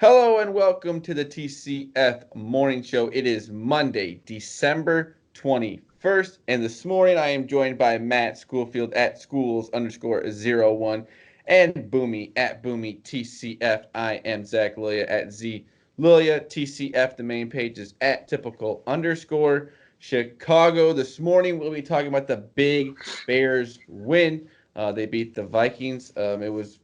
Hello and welcome to the TCF Morning Show. It is Monday, December 21st, and this morning I am joined by Matt Schoolfield at schools_01 and Boomy at Boomy TCF. I am Zach Lilia at Z Lilia TCF. The main page is at typical_Chicago. This morning we'll be talking about the big Bears win. They beat the Vikings. It was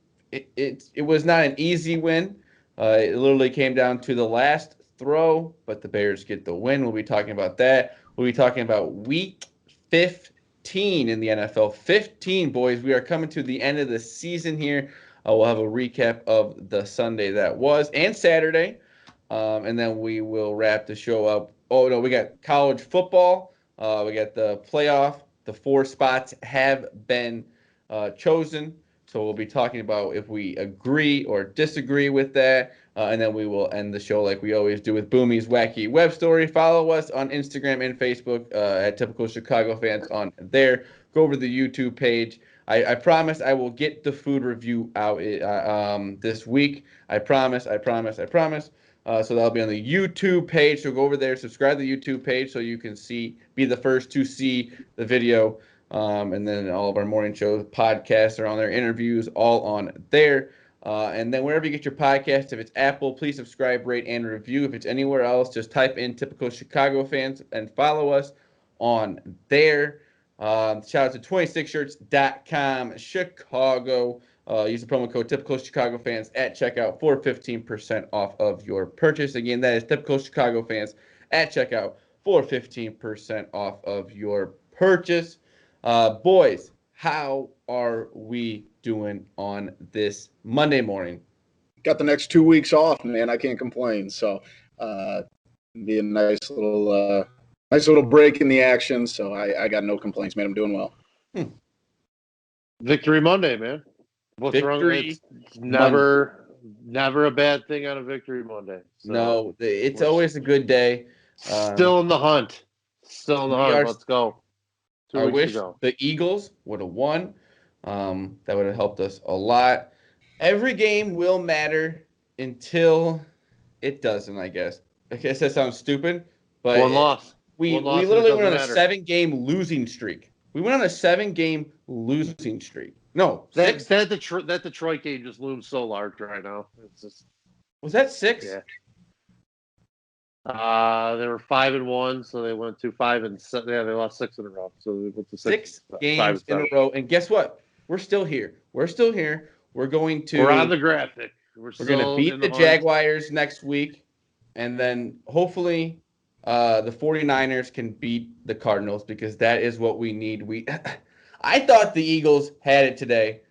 not an easy win. It literally came down to the last throw, but the Bears get the win. We'll be talking about that. We'll be talking about week 15 in the NFL. 15, boys. We are coming to the end of the season here. We'll have a recap of the Sunday that was and Saturday. And then we will wrap the show up. Oh, no, we got college football. We got the playoff. The 4 spots have been chosen. So we'll be talking about if we agree or disagree with that. And then we will end the show like we always do with Boomy's Wacky Web Story. Follow us on Instagram and Facebook at Typical Chicago Fans on there. Go over to the YouTube page. I promise I will get the food review out this week. I promise. So that'll be on the YouTube page. So go over there, subscribe to the YouTube page so you can be the first to see the video. And then all of our morning shows, podcasts are on there, interviews, all on there. And then wherever you get your podcast, if it's Apple, please subscribe, rate, and review. If it's anywhere else, just type in Typical Chicago Fans and follow us on there. Shout out to 26shirts.com, Chicago. Use the promo code Typical Chicago Fans at checkout for 15% off of your purchase. Again, that is Typical Chicago Fans at checkout for 15% off of your purchase. Boys, how are we doing on this Monday morning? Got the next 2 weeks off, man. I can't complain. So, be a nice little break in the action. So I got no complaints, man. I'm doing well. Victory Monday, man. What's wrong? It's never a bad thing on a Victory Monday. So no, it's always a good day. Still in the hunt. Let's go. I wish the Eagles would have won. That would have helped us a lot. Every game will matter until it doesn't, I guess. I guess that sounds stupid, but one loss. We literally went on a 7-game losing streak. We went on a 7-game losing streak. No, that Detroit game just looms so large right now. It's just was that 6? Yeah. They were 5-1, so they went to 5-7. Yeah, they lost 6 in a row. So they went to 6 games in a row. And guess what? We're still here. We're on the graphic. We're going to beat the Jaguars next week, and then hopefully the 49ers can beat the Cardinals because that is what we need. I thought the Eagles had it today,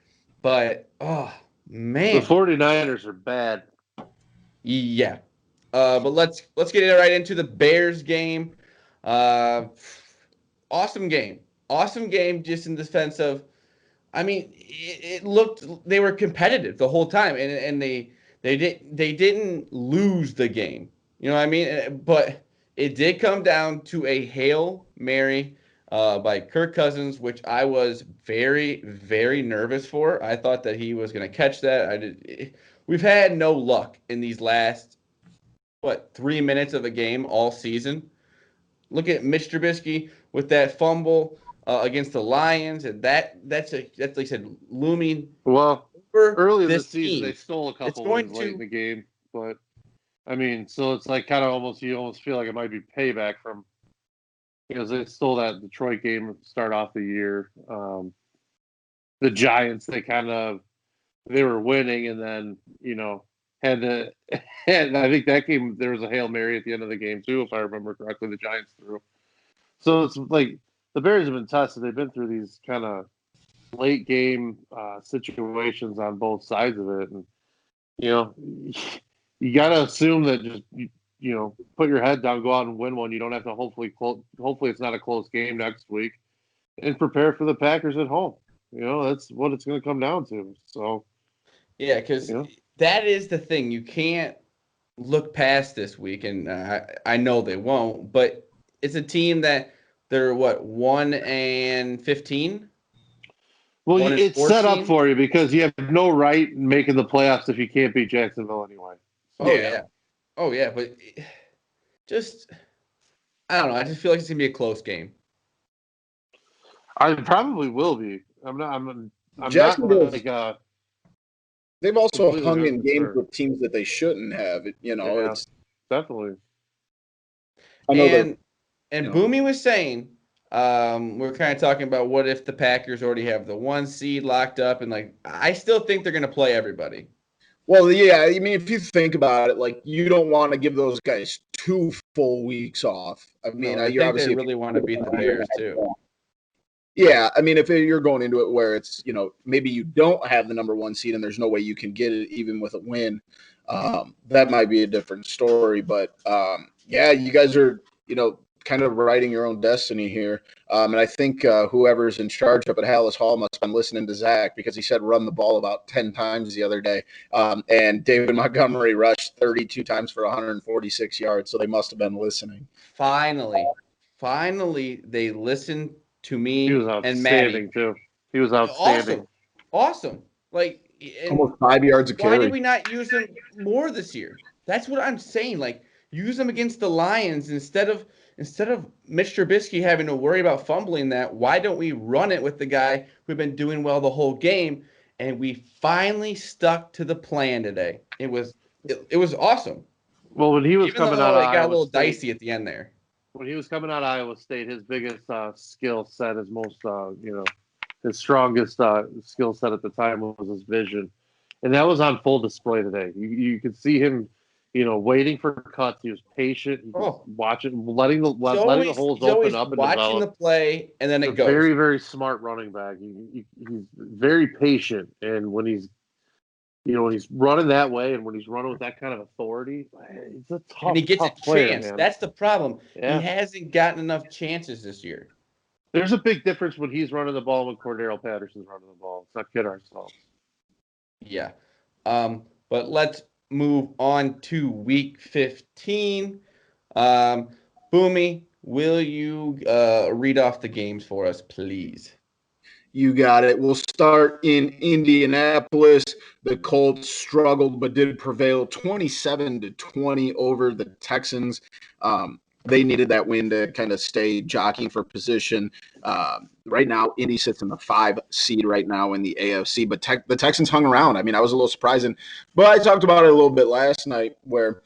but oh man, the 49ers are bad. Yeah. But let's get right into the Bears game. Awesome game just in the sense of, I mean, it looked they were competitive the whole time, and they didn't lose the game. You know what I mean? But it did come down to a Hail Mary by Kirk Cousins, which I was very, very nervous for. I thought that he was going to catch that. We've had no luck in these last 3 minutes of a game all season. Look at Mitch Trubisky with that fumble against the Lions, and that's like I said, looming. Well, early this season team. They stole a couple late in the game, but I mean, so it's like kind of you almost feel like it might be payback from because they stole that Detroit game to start off the year. The Giants, they were winning, and then and I think that game there was a Hail Mary at the end of the game too, if I remember correctly. The Giants threw. So it's like the Bears have been tested. They've been through these kind of late game situations on both sides of it, and you got to assume that just put your head down, go out and win one. You don't have to hopefully it's not a close game next week, and prepare for the Packers at home. That's what it's going to come down to. So yeah, because that is the thing. You can't look past this week, and I know they won't, but it's a team that they're 1-15. Well, it's set up for you because you have no right in making the playoffs if you can't beat Jacksonville anyway. Oh Yeah. yeah. Oh yeah, but just I don't know. I just feel like it's gonna be a close game. I probably will be. I'm not. I'm not Jacksonville's like they've also completely hung in games unconcerned. with teams that they shouldn't have. Yeah, It's definitely. I know they're And Boomy was saying, we're kind of talking about what if the Packers already have the 1 seed locked up, and like I still think they're gonna play everybody. well, yeah. I mean, if you think about it, like you don't want to give those guys 2 full weeks off. I No, mean, and I you're think they obviously really want to beat the Bears too. yeah. I mean, if you're going into it where it's maybe you don't have the number 1 seed and there's no way you can get it even with a win, that might be a different story. But yeah, you guys are kind of writing your own destiny here. And I think whoever's in charge up at Hallis Hall must have been listening to Zach because he said run the ball about 10 times the other day. And David Montgomery rushed 32 times for 146 yards. So they must have been listening. Finally, they listened to He me was and Maddie. outstanding too. He was outstanding. Awesome. Like, and Almost 5 yards of why carry. did we not use him more this year? That's what I'm saying. Like, use him against the Lions instead of Mitch Trubisky having to worry about fumbling that. Why don't we run it with the guy who've been doing well the whole game? And we finally stuck to the plan today. It was awesome. Well, when he was Even coming out though of it got a Iowa little State, dicey at the end there. when he was coming out of Iowa State, his biggest skill set, his most his strongest skill set at the time was his vision, and that was on full display today. You could see him, waiting for cuts. He was patient. He was watching, letting the holes He's open always up and watching the develop. play, and then He's it a goes. very, very smart running back. He's very patient, and when he's running that way, and when he's running with that kind of authority, it's a tough, And he gets a tough player, chance. man. That's the problem. Yeah. He hasn't gotten enough chances this year. There's a big difference when he's running the ball and when Cordero Patterson's running the ball. Let's not kid ourselves. Yeah. But let's move on to week 15. Boomy, will you read off the games for us, please? You got it. We'll start in Indianapolis. The Colts struggled but did prevail 27-20 over the Texans. They needed that win to kind of stay jockeying for position. Right now, Indy sits in the 5 seed right now in the AFC, but the Texans hung around. I mean, I was a little surprising, but I talked about it a little bit last night where,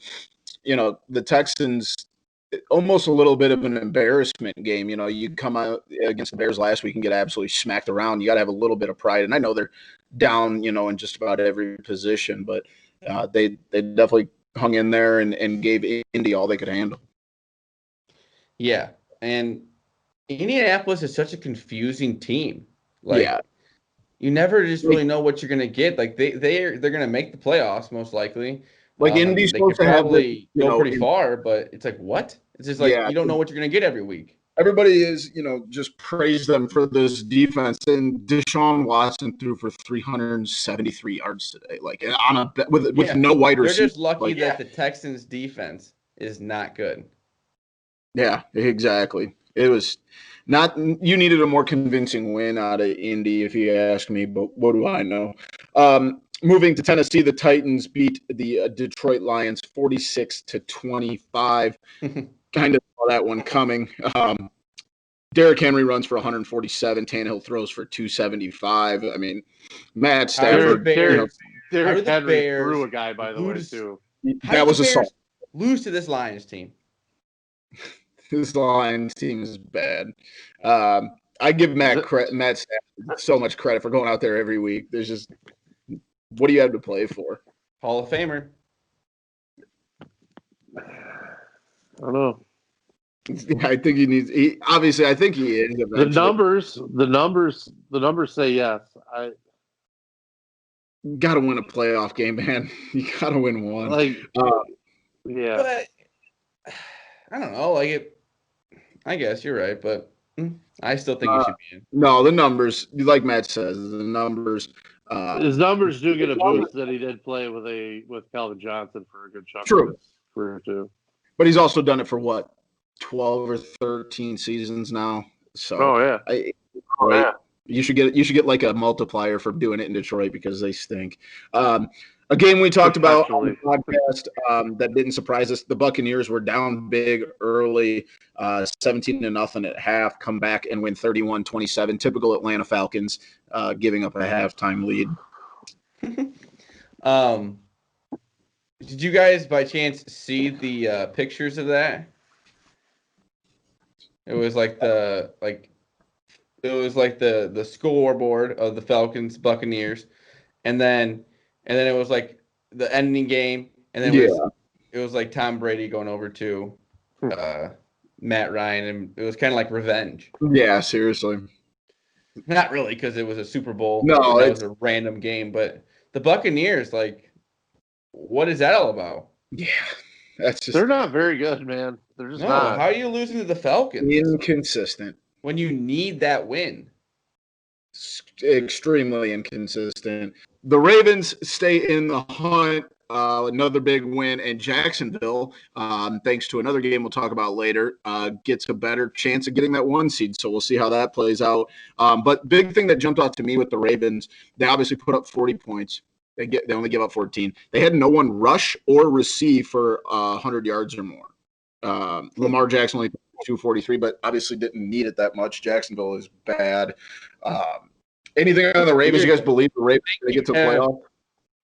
the Texans – almost a little bit of an embarrassment game. You come out against the Bears last week and get absolutely smacked around. You got to have a little bit of pride. And I know they're down, in just about every position, but they definitely hung in there and gave Indy all they could handle. Yeah. And Indianapolis is such a confusing team. Like, you never just really know what you're going to get. Like, they're going to make the playoffs most likely. Like Indy's they could supposed to have probably go pretty far, but it's like, what? It's just like you don't know what you're going to get every week. Everybody is, just praise them for this defense. And Deshaun Watson threw for 373 yards today, like on with no wide receiver. They're just lucky that the Texans' defense is not good. Yeah, exactly. It was not. You needed a more convincing win out of Indy, if you ask me. But what do I know? Moving to Tennessee, the Titans beat the Detroit Lions 46-25. Kind of saw that one coming. Derrick Henry runs for 147. Tannehill throws for 275. I mean, Matt Stafford. Derrick Henry threw a guy, by the way, too. That was assault. Lose to this Lions team. This Lions team is bad. I give Matt Stafford so much credit for going out there every week. There's just, what do you have to play for? Hall of Famer. I don't know. I think he needs. Obviously, I think he is. The numbers say yes. I got to win a playoff game, man. You got to win one. Yeah. But I don't know. I guess you're right, but I still think you should be in. No, the numbers, like Matt says, the numbers. His numbers do get a boost that he did play with Calvin Johnson for a good chunk of his career too. But he's also done it for what, 12 or 13 seasons now. So you should get like a multiplier for doing it in Detroit because they stink. A game we talked about on the Especially. podcast that didn't surprise us. The Buccaneers were down big early, 17-0 at half, come back and win 31-27. Typical Atlanta Falcons, giving up a halftime lead. Did you guys by chance see the pictures of that? It was like the scoreboard of the Falcons Buccaneers, and then it was like the ending game, and then it was like Tom Brady going over to Matt Ryan, and it was kind of like revenge. Yeah, seriously. Not really, because it was a Super Bowl. No, that was a random game, but the Buccaneers, like, what is that all about? Yeah, that's just they're not very good, man. They're just not. How are you losing to the Falcons? Inconsistent. When you need that win. Extremely inconsistent. The Ravens stay in the hunt. Another big win, and Jacksonville, thanks to another game we'll talk about later, gets a better chance of getting that 1 seed. So we'll see how that plays out. But big thing that jumped out to me with the Ravens, they obviously put up 40 points. They only give up 14. They had no one rush or receive for 100 yards or more. Lamar Jackson only 243, but obviously didn't need it that much. Jacksonville is bad. Anything on the Ravens? You guys believe the Ravens are going to get to the playoff?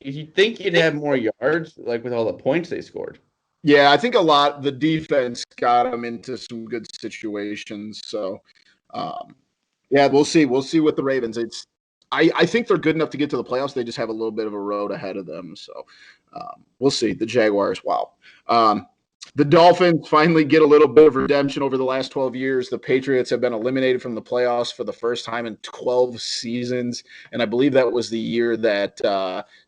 You think you'd have more yards, like with all the points they scored? Yeah, I think a lot. The defense got them into some good situations. So, yeah, we'll see. We'll see with the Ravens. I think they're good enough to get to the playoffs. They just have a little bit of a road ahead of them. So, we'll see. The Jaguars, wow. The Dolphins finally get a little bit of redemption over the last 12 years. The Patriots have been eliminated from the playoffs for the first time in 12 seasons. And I believe that was the year that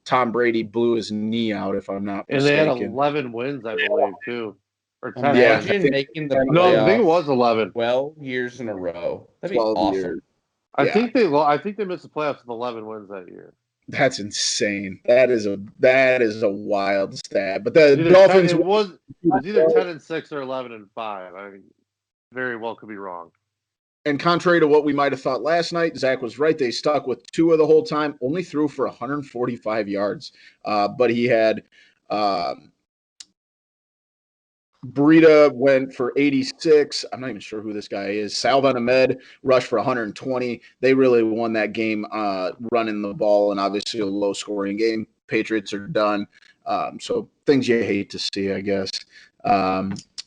Tom Brady blew his knee out, if I'm not mistaken. And they had 11 wins, I believe, too. Or 10 Imagine making the playoffs. No, I think it was 11. 12 years in a row. That'd be awesome. Years. I think they missed the playoffs with 11 wins that year. That's insane. That is a wild stat. But the Dolphins it was either 10-6 or 11-5. I mean, very well could be wrong. And contrary to what we might have thought last night, Zach was right. They stuck with Tua the whole time. Only threw for 145 yards, but he had Breida went for 86. I'm not even sure who this guy is. Salvon Ahmed rushed for 120. They really won that game running the ball, and obviously a low-scoring game. Patriots are done. So things you hate to see, I guess.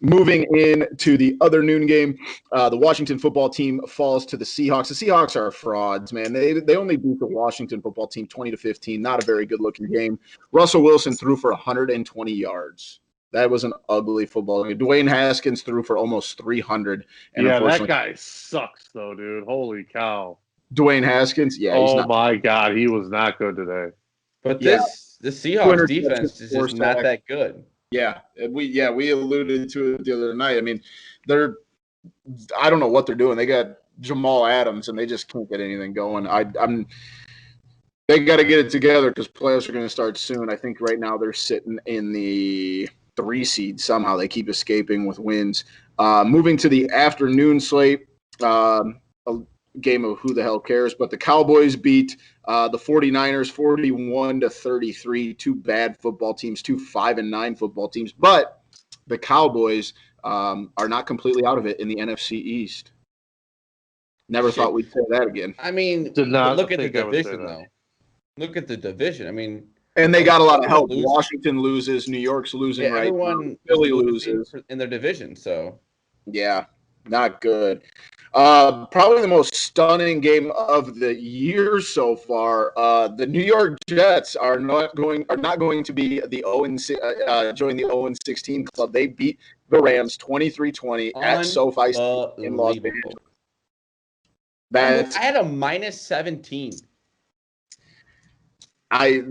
Moving into the other noon game, the Washington football team falls to the Seahawks. The Seahawks are frauds, man. They only beat the Washington football team 20-15. Not a very good-looking game. Russell Wilson threw for 120 yards. That was an ugly football game. Dwayne Haskins threw for almost 300. And yeah, that guy sucks, though, dude. Holy cow. Dwayne Haskins? Yeah. Oh, my God. He was not good today. But the Seahawks defense is just not that good. Yeah. We alluded to it the other night. I mean, I don't know what they're doing. They got Jamal Adams, and they just can't get anything going. They got to get it together because playoffs are going to start soon. I think right now they're sitting in the 3 seed somehow. They keep escaping with wins. Moving to the afternoon slate, a game of who the hell cares, but the Cowboys beat the 49ers 41-33. 2 bad football teams, 2 5-9 football teams, but the Cowboys are not completely out of it in the NFC East. Never thought we'd say that again. I mean, look at the division, though. Look at the division. I mean, and they got a lot of help. Washington loses. New York's losing right now. Philly loses in their division. So, yeah, not good. Probably the most stunning game of the year so far. The New York Jets are not going to be the join the 0-16 club. They beat the Rams 23-20 at SoFi in Las Vegas. I had a -17.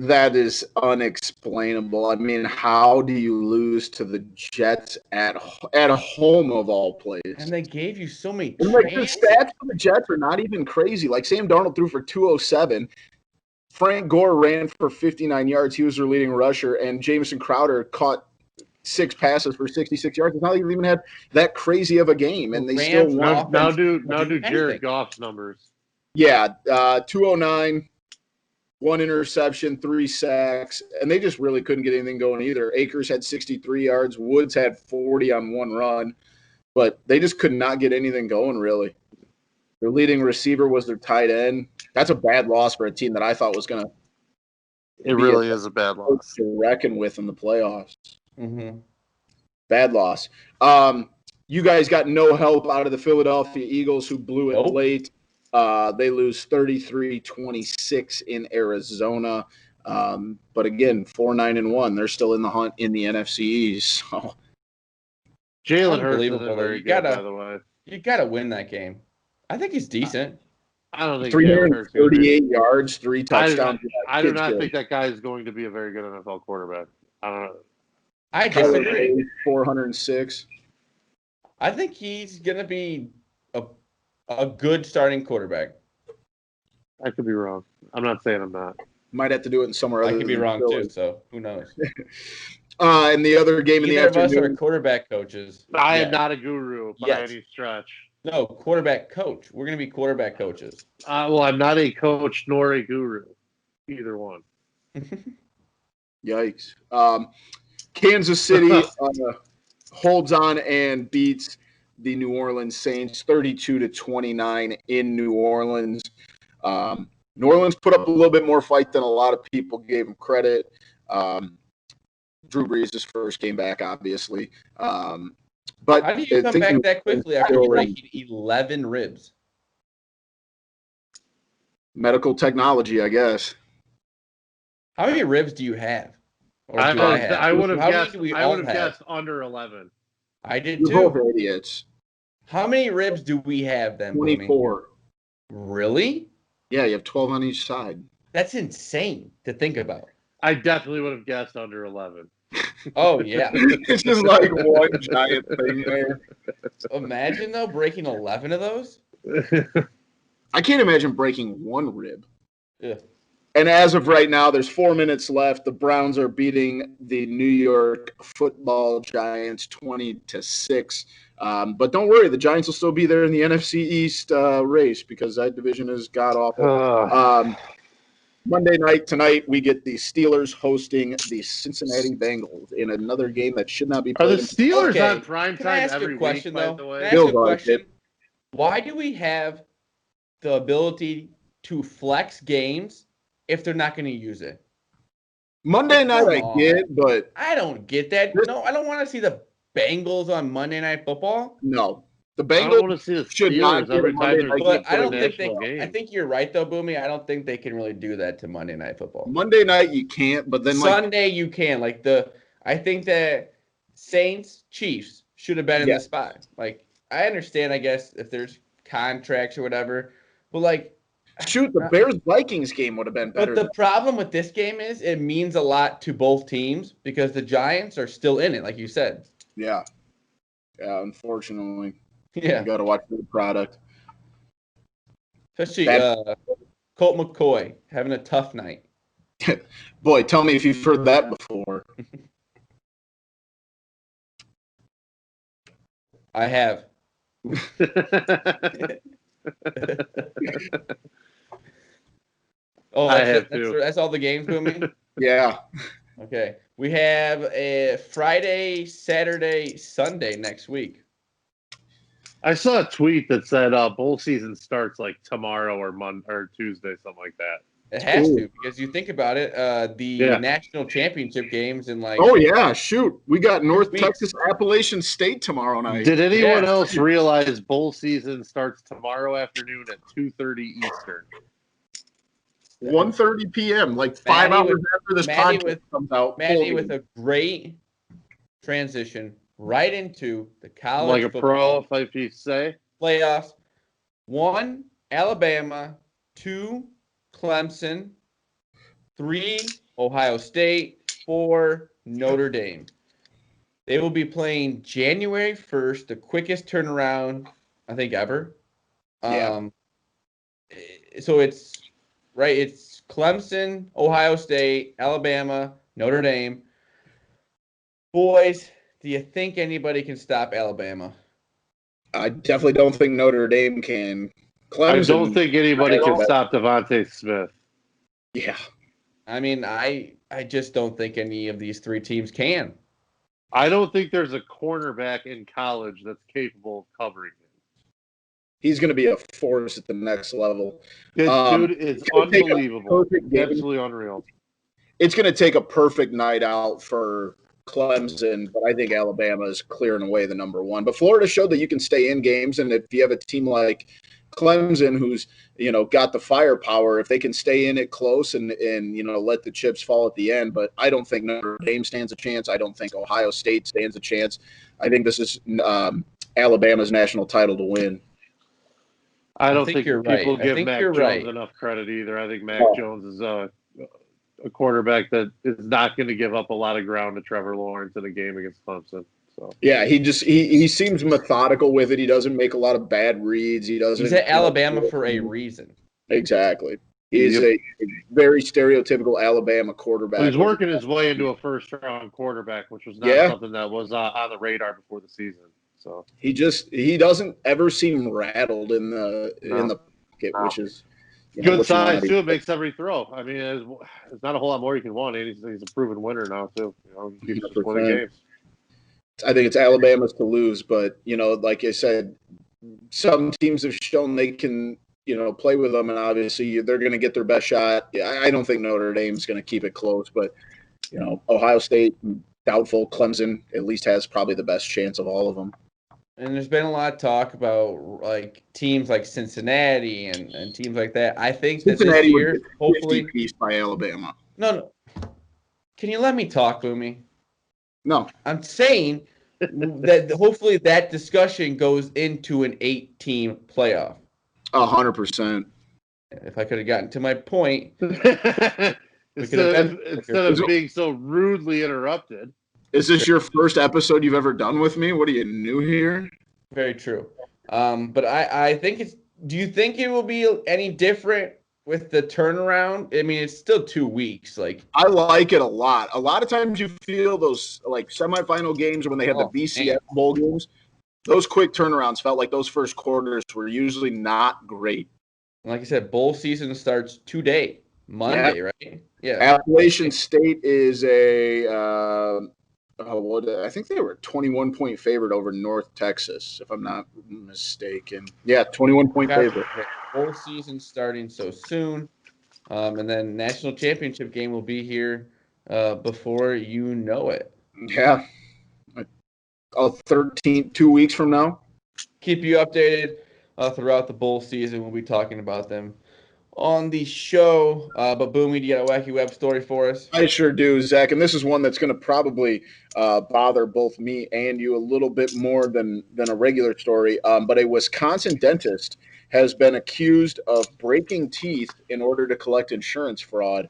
That is unexplainable. I mean, how do you lose to the Jets at home of all places? And they gave you so many. And like the stats for the Jets are not even crazy. Like Sam Darnold threw for 207. Frank Gore ran for 59 yards. He was their leading rusher, and Jamison Crowder caught 6 passes for 66 yards. It's not even had that crazy of a game, and they still won. Now do Jared Goff's numbers. Yeah, 209. 1 interception, 3 sacks, and they just really couldn't get anything going either. Akers had 63 yards. Woods had 40 on 1 run, but they just could not get anything going, really. Their leading receiver was their tight end. That's a bad loss for a team that I thought was going to It really is a bad loss to reckon with in the playoffs. Mm-hmm. Bad loss. You guys got no help out of the Philadelphia Eagles, who blew it late. They lose 33-26 in Arizona. But again, 4-9-1. They're still in the hunt in the NFC East. So. Jalen Hurts isn't very good, by the way. You got to win that game. I think he's decent. I don't think 338 yards, 3 touchdowns. I do not think that guy is going to be a very good NFL quarterback. I don't know. I disagree. 406. I think he's going to be a good starting quarterback. I could be wrong. I'm not saying I'm not. Might have to do it in somewhere other. I could be wrong too, so who knows? And the other game in the afternoon. Neither of us are quarterback coaches. I am not a guru by any stretch. No, quarterback coach. We're going to be quarterback coaches. Well, I'm not a coach nor a guru. Either one. Yikes. Kansas City holds on and beats the New Orleans Saints 32-29 in New Orleans. New Orleans put up a little bit more fight than a lot of people gave them credit. Drew Brees' first game back, obviously. But how do you come back that quickly after breaking 11 ribs? Medical technology, I guess. How many ribs do you have? I would have guessed under 11. I did too. We're both idiots. How many ribs do we have then? 24. Really? Yeah, you have 12 on each side. That's insane to think about. I definitely would have guessed under 11. Oh, yeah. It's just like one giant thing there. Imagine, though, breaking 11 of those. I can't imagine breaking one rib. Yeah. And as of right now, there's 4 minutes left. The Browns are beating the New York Football Giants 20-6. But don't worry, the Giants will still be there in the NFC East race because that division is god-awful. Monday night tonight, we get the Steelers hosting the Cincinnati Bengals in another game that should not be played. Are the Steelers on prime time every week, by the way? Can I ask a question? Why do we have the ability to flex games if they're not going to use it? Monday night, I get, but I don't get that. No, I don't want to see the Bengals on Monday Night Football. No, the Bengals want to see the should not get every time they're but I don't think they. I think you're right though, Boomy. I don't think they can really do that to Monday Night Football. Monday night you can't, but then Sunday you can. I think that Saints Chiefs should have been in the spot. Like I understand, I guess if there's contracts or whatever, but shoot, the Bears Vikings game would have been better. But the problem with this game is it means a lot to both teams because the Giants are still in it, like you said. Yeah, unfortunately. Yeah. You got to watch the product. Especially Colt McCoy having a tough night. Boy, tell me if you've heard that before. I have. Oh, that's all the games, Boomy? Yeah. Okay. We have a Friday, Saturday, Sunday next week. I saw a tweet that said bowl season starts like tomorrow or Monday or Tuesday, something like that. It has to, because you think about it, the national championship games in Oh yeah, shoot. We got North Texas Appalachian State tomorrow night. Did anyone else realize bowl season starts tomorrow afternoon at 2:30 Eastern? 1:30 p.m., like 5 hours after this podcast comes out. Maddie with a great transition right into the college like a pro, if you say. Playoffs. 1, Alabama. 2, Clemson. 3, Ohio State. 4, Notre Dame. They will be playing January 1st, the quickest turnaround, I think, ever. So it's Clemson, Ohio State, Alabama, Notre Dame. Boys, do you think anybody can stop Alabama? I definitely don't think Notre Dame can. I don't think anybody can stop Devontae Smith. Yeah. I mean, I just don't think any of these three teams can. I don't think there's a cornerback in college that's capable of covering him. He's going to be a force at the next level. This dude is unbelievable. Absolutely unreal. It's going to take a perfect night out for Clemson, but I think Alabama is clearing away the number one. But Florida showed that you can stay in games, and if you have a team like Clemson who's got the firepower, if they can stay in it close and let the chips fall at the end. But I don't think Notre Dame stands a chance. I don't think Ohio State stands a chance. I think this is Alabama's national title to win. I don't think you're people right. give Mac Jones enough credit either. I think Mac Jones is a quarterback that is not going to give up a lot of ground to Trevor Lawrence in a game against Clemson. So yeah, he seems methodical with it. He doesn't make a lot of bad reads. He's at Alabama for a reason. Exactly. He's a very stereotypical Alabama quarterback. Well, he's working his way into a first-round quarterback, which was not something that was on the radar before the season. So he doesn't ever seem rattled in the pocket, which is good size too. It makes every throw. I mean, there's not a whole lot more you can want. And he's a proven winner now too. He keeps just winning games. I think it's Alabama's to lose, but like I said, some teams have shown they can play with them, and obviously they're going to get their best shot. I don't think Notre Dame's going to keep it close, but Ohio State, doubtful. Clemson at least has probably the best chance of all of them. And there's been a lot of talk about like teams like Cincinnati and teams like that. I think that this year, hopefully, piece by Alabama. No. Can you let me talk, Boomy? No. I'm saying that hopefully that discussion goes into an 8-team playoff. 100%. If I could have gotten to my point, instead of being so rudely interrupted. Is this your first episode you've ever done with me? What are you, new here? Very true. But I think do you think it will be any different with the turnaround? I mean, it's still 2 weeks. I like it a lot. A lot of times you feel those semifinal games when they have the BCS bowl games. Those quick turnarounds felt like those first quarters were usually not great. Like I said, bowl season starts today, Monday, right? Yeah. Appalachian State is I think they were a 21-point favorite over North Texas, if I'm not mistaken. Yeah, 21-point favorite. Bowl season starting so soon, and then national championship game will be here before you know it. Yeah. 2 weeks from now. Keep you updated throughout the bowl season. We'll be talking about them on the show. But Boomy, do you got a wacky web story for us? I sure do, Zach. And this is one that's going to probably bother both me and you a little bit more than a regular story. But a Wisconsin dentist has been accused of breaking teeth in order to collect insurance fraud.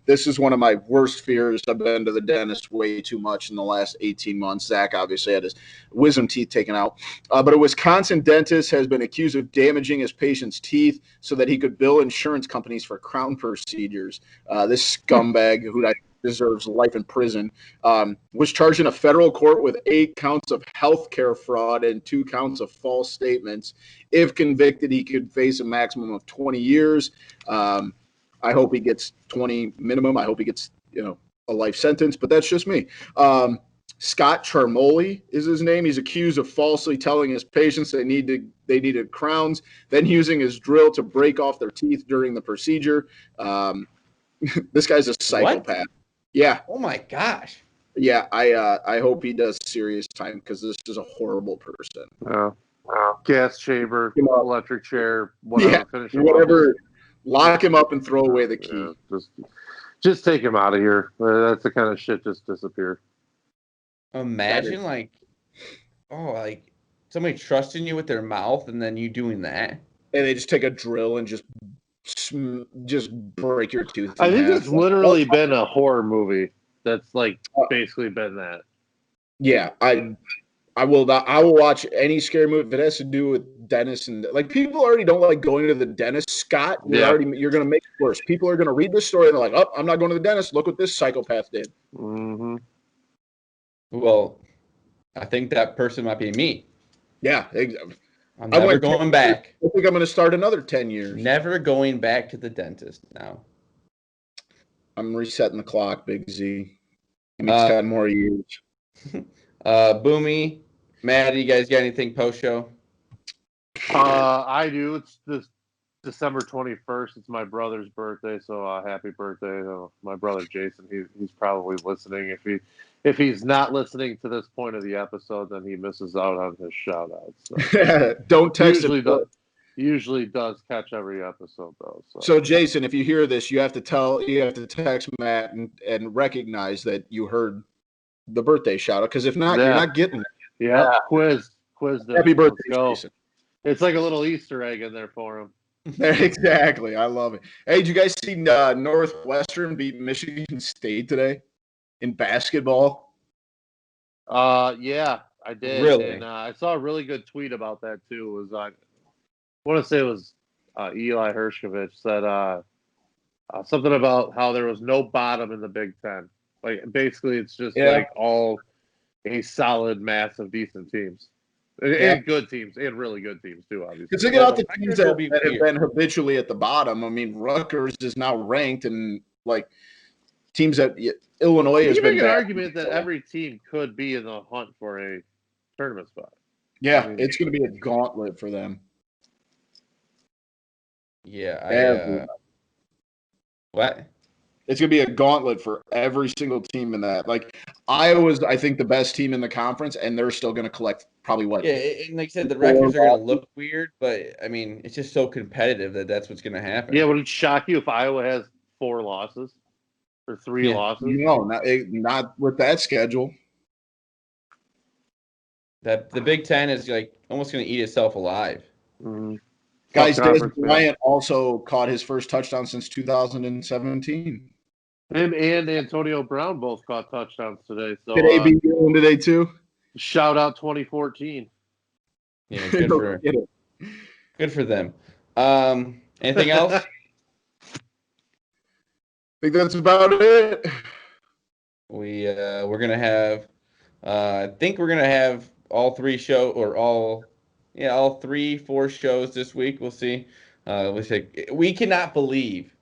This is one of my worst fears. I've been to the dentist way too much in the last 18 months. Zach obviously had his wisdom teeth taken out. But a Wisconsin dentist has been accused of damaging his patient's teeth so that he could bill insurance companies for crown procedures. This scumbag, who deserves life in prison, was charged in a federal court with 8 counts of healthcare fraud and 2 counts of false statements. If convicted, he could face a maximum of 20 years. I hope he gets 20 minimum. I hope he gets, a life sentence, but that's just me. Scott Charmoli is his name. He's accused of falsely telling his patients they needed crowns, then using his drill to break off their teeth during the procedure. This guy's a psychopath. What? Yeah. Oh my gosh. Yeah, I hope he does serious time because this is a horrible person. Gas chamber, electric chair, whatever. Yeah, whatever. Lock him up and throw away the key. Yeah, just take him out of here. That's the kind of shit just disappear. Imagine somebody trusting you with their mouth and then you doing that. And they just take a drill and just break your tooth. I think it's literally been a horror movie that's basically been that. Yeah, I will watch any scary movie that has to do with dentists and people already don't like going to the dentist. Scott, you're going to make it worse. People are going to read this story and they're like, "Oh, I'm not going to the dentist. Look what this psychopath did." Mm-hmm. Well, I think that person might be me. Yeah, exactly. I'm never going back. I think I'm going to start another 10 years. Never going back to the dentist now. I'm resetting the clock, Big Z. Give me 10 more years. Boomy, Matt, you guys got anything post show? I do. It's this December 21st. It's my brother's birthday, so happy birthday, my brother Jason. He's probably listening. If he's not listening to this point of the episode, then he misses out on his shout outs. So. Don't text him. Usually does catch every episode though. So Jason, if you hear this, you have to text Matt and recognize that you heard the birthday shout out, because if not, you're not getting it. Yeah, quiz. Happy birthday, Jason. It's like a little Easter egg in there for him. Exactly. I love it. Hey, did you guys see Northwestern beat Michigan State today in basketball? Yeah, I did. Really? And I saw a really good tweet about that too. It was I want to say it was Eli Hershkovich said something about how there was no bottom in the Big Ten. Like basically, it's just like all a solid mass of decent teams. And good teams, and really good teams too, obviously. Because look at all the teams that have been habitually at the bottom. I mean, Rutgers is now ranked, and like teams that Illinois has been. You make an argument that every team could be in the hunt for a tournament spot. Yeah, it's going to be a gauntlet for them. Yeah, what? It's going to be a gauntlet for every single team in that. Like, Iowa's, I think, the best team in the conference, and they're still going to collect probably what? Yeah, and like I said, the records are going to look weird, but, I mean, it's just so competitive that's what's going to happen. Yeah, would it shock you if Iowa has 4 losses or 3 losses? No, not with that schedule. The Big Ten is, like, almost going to eat itself alive. Mm-hmm. Guys, Des Bryant also caught his first touchdown since 2017. Him and Antonio Brown both caught touchdowns today. So did AB get one today too? Shout out 2014. Yeah, good for them. Anything else? I think that's about it. We're gonna have I think we're gonna have all 3 4 shows this week. We'll see. We cannot believe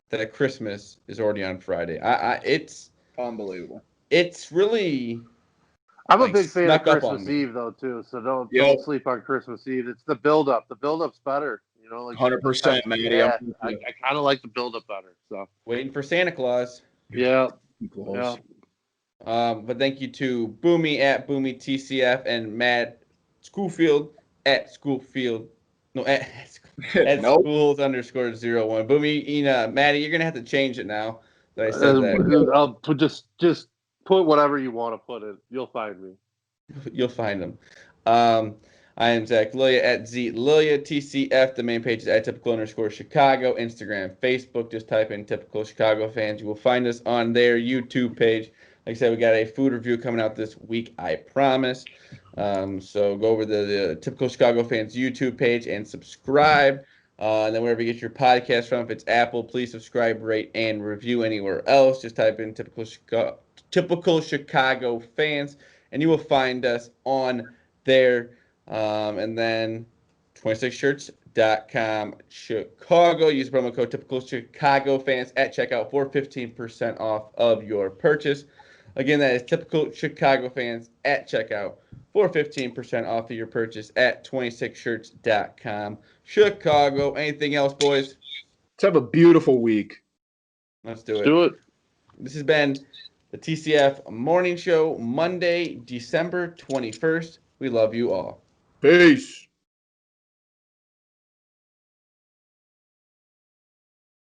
that Christmas is already on Friday. It's unbelievable. It's really. I'm a big fan of Christmas Eve though too. So don't sleep on Christmas Eve. It's the build up. The build up's better. You know, like 100%, man. Yeah, I kind of like the build up better. So waiting for Santa Claus. Yeah. But thank you to Boomy at Boomy TCF and Matt Schoolfield at Schoolfield. No, at schools_01. Boomy, Maddie, you're gonna have to change it now that I said that. I'll just put whatever you want to put it. You'll find me. You'll find them. I am Zach Lilia at ZLilia TCF. The main page is at @typical_Chicago. Instagram, Facebook. Just type in Typical Chicago Fans. You will find us on their YouTube page. Like I said, we got a food review coming out this week, I promise. So go over the Typical Chicago Fans YouTube page and subscribe. And then wherever you get your podcast from, if it's Apple, please subscribe, rate, and review. Anywhere else, just type in Typical Chicago Fans, and you will find us on there. And then 26shirts.com Chicago. Use promo code Typical Chicago Fans at checkout for 15% off of your purchase. Again, that is Typical Chicago Fans at checkout for 15% off of your purchase at 26shirts.com Chicago. Anything else, boys? Let's have a beautiful week. Let's do it. Do it. This has been the TCF Morning Show, Monday, December 21st. We love you all. Peace.